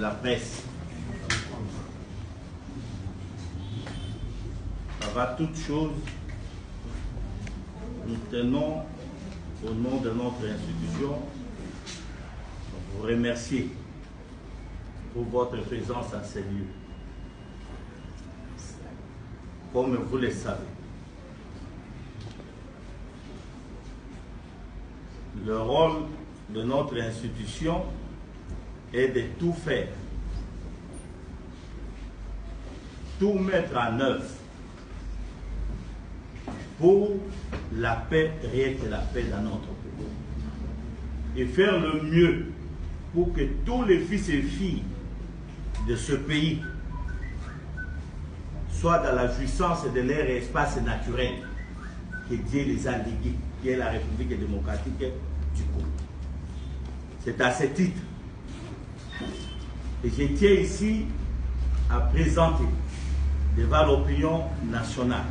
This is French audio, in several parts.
de la presse. Avant toute chose, nous tenons, au nom de notre institution, vous remercier pour votre présence à ces lieux. Comme vous le savez, le rôle de notre institution est de tout faire, tout mettre en œuvre pour la paix réelle et la paix dans notre pays. Et faire le mieux pour que tous les fils et filles de ce pays soient dans la jouissance de leur espace naturel que Dieu les a légués, qui est la République démocratique du Congo. C'est à ce titre que je tiens ici à présenter devant l'opinion nationale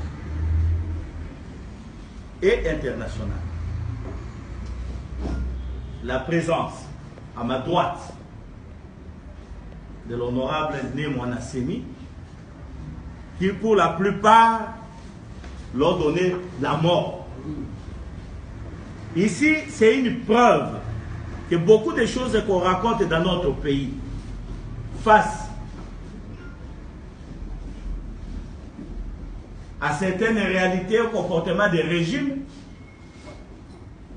et internationale la présence à ma droite de l'honorable Né Mwana Semi, qui pour la plupart leur donné la mort. Ici, c'est une preuve que beaucoup de choses qu'on raconte dans notre pays face à certaines réalités au comportement des régimes,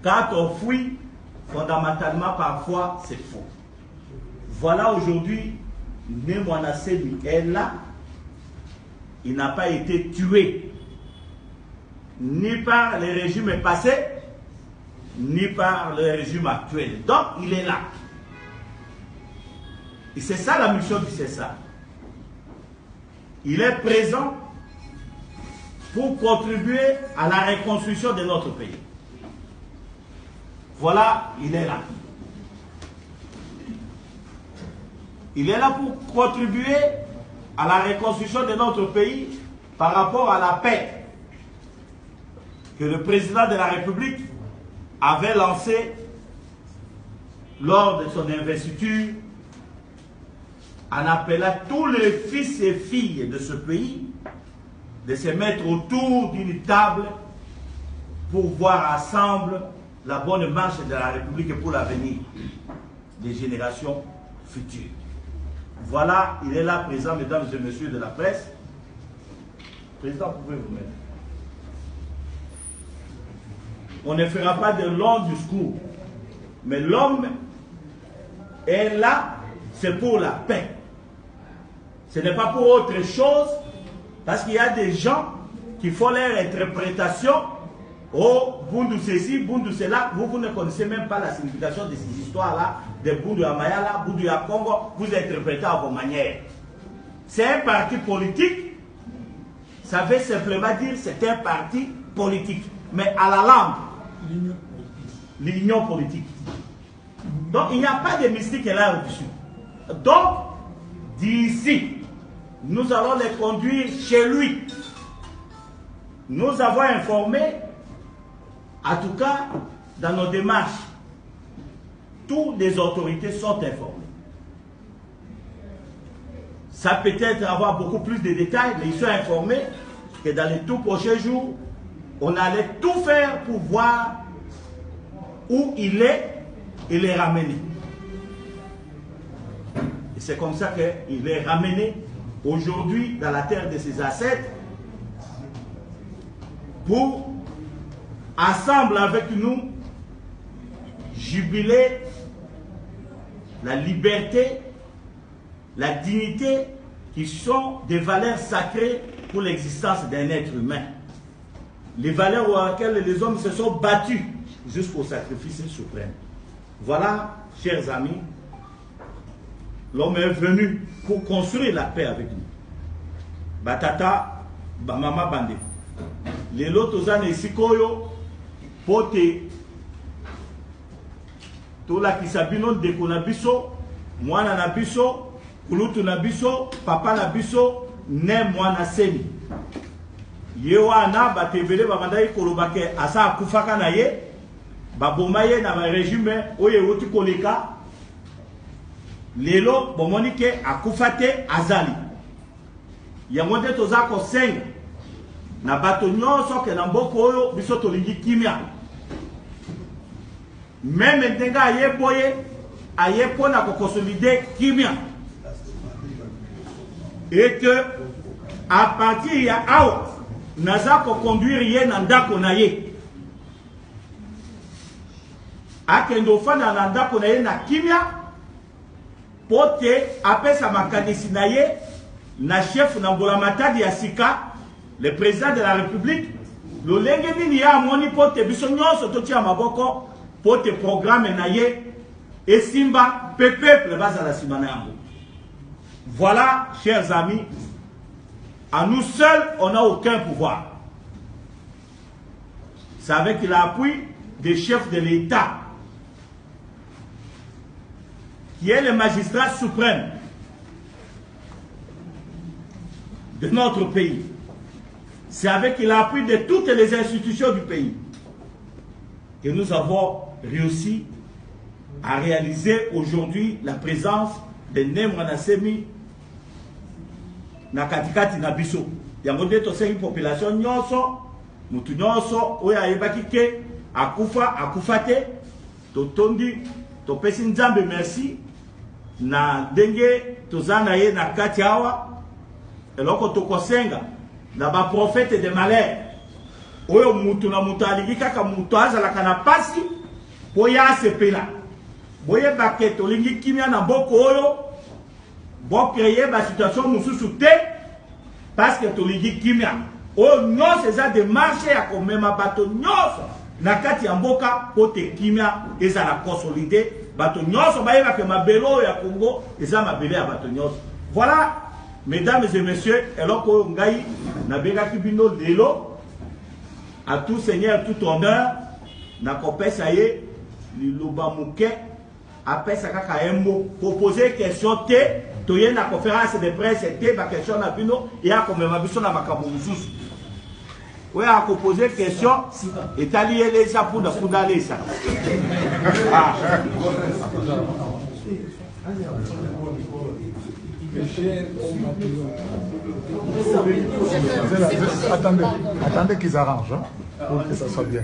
quand on fuit, fondamentalement parfois c'est faux. Voilà aujourd'hui, Né Mwana Semi est là, il n'a pas été tué ni par les régimes passés, ni par le régime actuel. Donc il est là. Et c'est ça la mission du CESA. Il est présent pour contribuer à la reconstruction de notre pays. Voilà, il est là. Il est là pour contribuer à la reconstruction de notre pays par rapport à la paix que le président de la République avait lancée lors de son investiture en appelant tous les fils et filles de ce pays de se mettre autour d'une table pour voir ensemble la bonne marche de la République pour l'avenir des générations futures. Voilà, il est là présent, mesdames et messieurs de la presse. Président, pouvez vous mettre. On ne fera pas de longs discours, mais l'homme est là, c'est pour la paix. Ce n'est pas pour autre chose, parce qu'il y a des gens qui font leur interprétation. Oh, Bundu ceci, Bundu cela, vous ne connaissez même pas la signification de ces histoires-là, de Bundu à Mayala, Bundu à Congo, vous interprétez à vos manières. C'est un parti politique, ça veut simplement dire c'est un parti politique, mais à la langue, l'union politique. Donc il n'y a pas de mystique là au-dessus. Donc, d'ici, nous allons les conduire chez lui. Nous avons informé, en tout cas, dans nos démarches, toutes les autorités sont informées. Ça peut-être avoir beaucoup plus de détails, mais ils sont informés que dans les tout prochains jours, on allait tout faire pour voir où il est et les ramener. Et c'est comme ça qu'il est ramené aujourd'hui dans la terre de ses ancêtres pour, ensemble avec nous, jubiler la liberté, la dignité qui sont des valeurs sacrées pour l'existence d'un être humain. Les valeurs auxquelles les hommes se sont battus jusqu'au sacrifice suprême. Voilà, chers amis, l'homme est venu pour construire la paix avec nous. Batata, Bamama Bande. Les lotos en esikoyo, pote, tola kisabino deko na biso, mwana na biso, kulutu na biso, papa na biso, Né Mwana Semi. Yewana batebele babandai kolobake asa akufaka na ye, baboma ye na ba régime oye woti koleka. lelo bomoni ke akufa te azali yango nde toza kosenga na bato nyonso ke na mboka oyo biso tolingi kimia meme ndenge aye boye aye mpona kokonsolide kimia et que à partir ya awa naza koconduire ye na ndako na ye akende ofanda na ndako na ye na kimia po te apesa makanisi na ye na chef na mbulamatadi ya sika le président de la république lolenge nini ye amoni po te biso nyonso totia maboko po te programme na ye esimba pe peuple bazala nsima na yango. Voilà, chers amis, à nous seuls on n'a aucun pouvoir. C'est avec l'appui des chefs de l'État qui est le magistrat suprême de notre pays. C'est avec l'appui de toutes les institutions du pays que nous avons réussi à réaliser aujourd'hui la présence de Nemra Nasemi na katikati na biso. Yango nde tosengi population nyonso, mutu nyonso oyo ayebaki ke akufa te, totondi topesi Nzambe merci na ndenge tozana ye na kati awa eloko tokosenga na ba prophète de malheur oyo mutu na mutu alingi kaka mutu azalaka na pasi po ya sepela boye bake tolingi kimia na mboko oyo bo créer ba situation mususu te parce que tolingi kimia oyo nyonso eza démarche ya komema bato nyonso na kati ya mboka po te kimia ezala consolidé bato nyonso bayebaka mabele oyo ya Congo eza mabele ya bato nyonso. Voilà, mesdames et messieurs, eloko oyo ngai nabengaki bino lelo à tout seigneur tout honneur na kopesa ye liloba muke apesa kaka embo pour poser question te toye na conférence de presse te ba question na bino ya komema biso na makambo mususu oyo akoposer question etali elesa punda lesa Attendez qu'ils arrangent hein, pour que ça soit bien.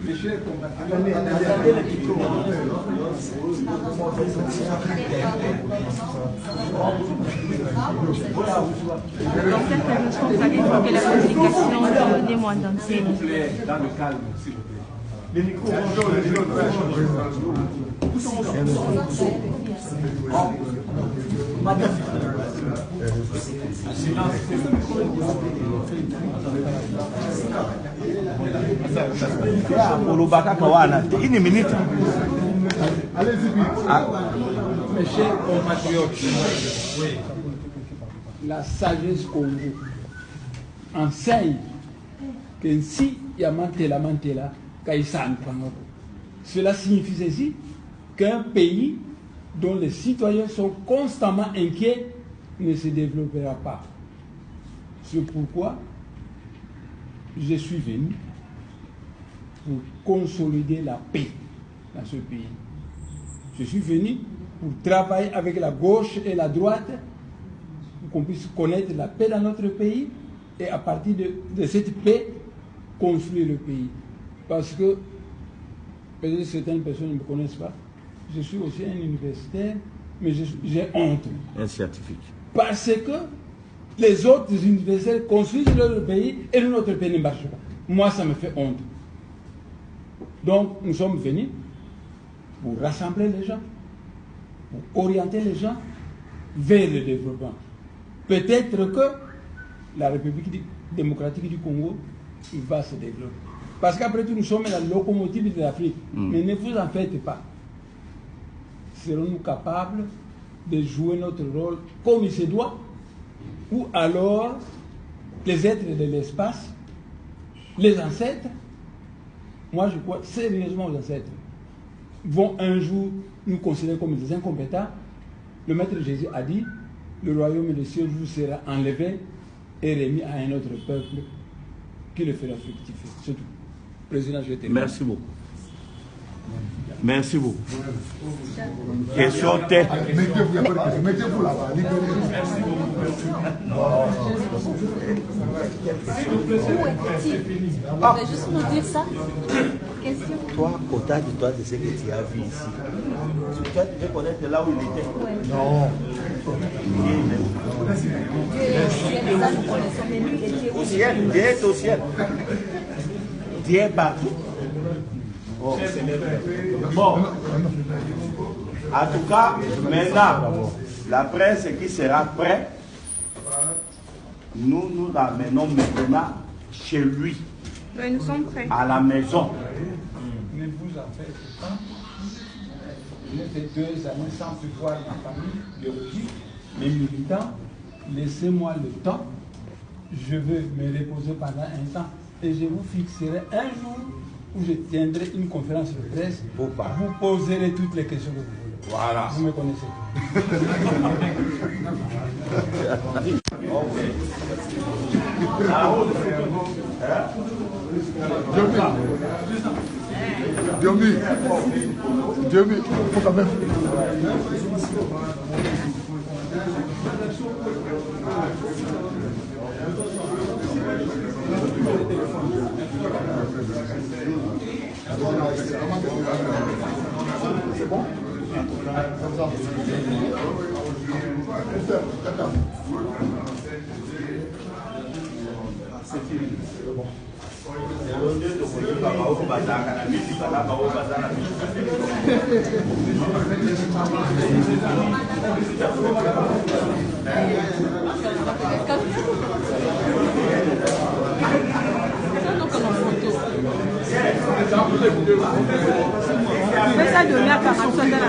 Certaines responsabilités que la communication des mois d'entier. Dans le calme, s'il vous plaît. Les micros, une minute. Mes chers compatriotes, la sagesse Congo enseigne que si il y a mantela, cela signifie ceci qu'un pays dont les citoyens sont constamment inquiets ne se développera pas. C'est pourquoi je suis venu pour consolider la paix dans ce pays. Je suis venu pour travailler avec la gauche et la droite pour qu'on puisse connaître la paix dans notre pays et à partir de cette paix, construire le pays. Parce que peut-être certaines personnes ne me connaissent pas. Je suis aussi un universitaire, mais j'ai honte. Un scientifique. Parce que les autres universitaires construisent leur pays et notre pays ne marche pas. Moi, ça me fait honte. Donc, nous sommes venus pour rassembler les gens, pour orienter les gens vers le développement. Peut-être que la République démocratique du Congo va se développer. Parce qu'après tout, nous sommes la locomotive de l'Afrique. Mais ne vous en faites pas. Serons-nous capables de jouer notre rôle comme il se doit? Ou alors, les êtres de l'espace, les ancêtres, moi je crois sérieusement aux ancêtres, vont un jour nous considérer comme des incompétents. Le Maître Jésus a dit, le royaume des cieux vous sera enlevé et remis à un autre peuple qui le fera fructifier. C'est tout. Président, je te remercie. Merci beaucoup. Merci beaucoup. Question T. Mettez-vous là-bas. Ah. Juste nous dire ça. Question. Toi, au-delà de toi, de ce que tu as vu ici, tu devais connaître là où il était. Non. Au ciel, Dieu est au ciel. Dieu est partout. Oh. Bon. En tout cas, maintenant, la presse qui sera prête, nous l'amenons maintenant chez lui. Oui, nous sommes prêts. À la maison. Ne vous en faites pas. J'ai fait 2 années sans plus voir ma famille biologique, mes militants. Laissez-moi le temps. Je veux me reposer pendant un temps. Et je vous fixerai un jour où je tiendrai une conférence de presse. Vous poserez toutes les questions que vous voulez. Voilà. Vous me connaissez. Dieu, il faut quand même. C'est bon? Fais ça demain à 45 dans la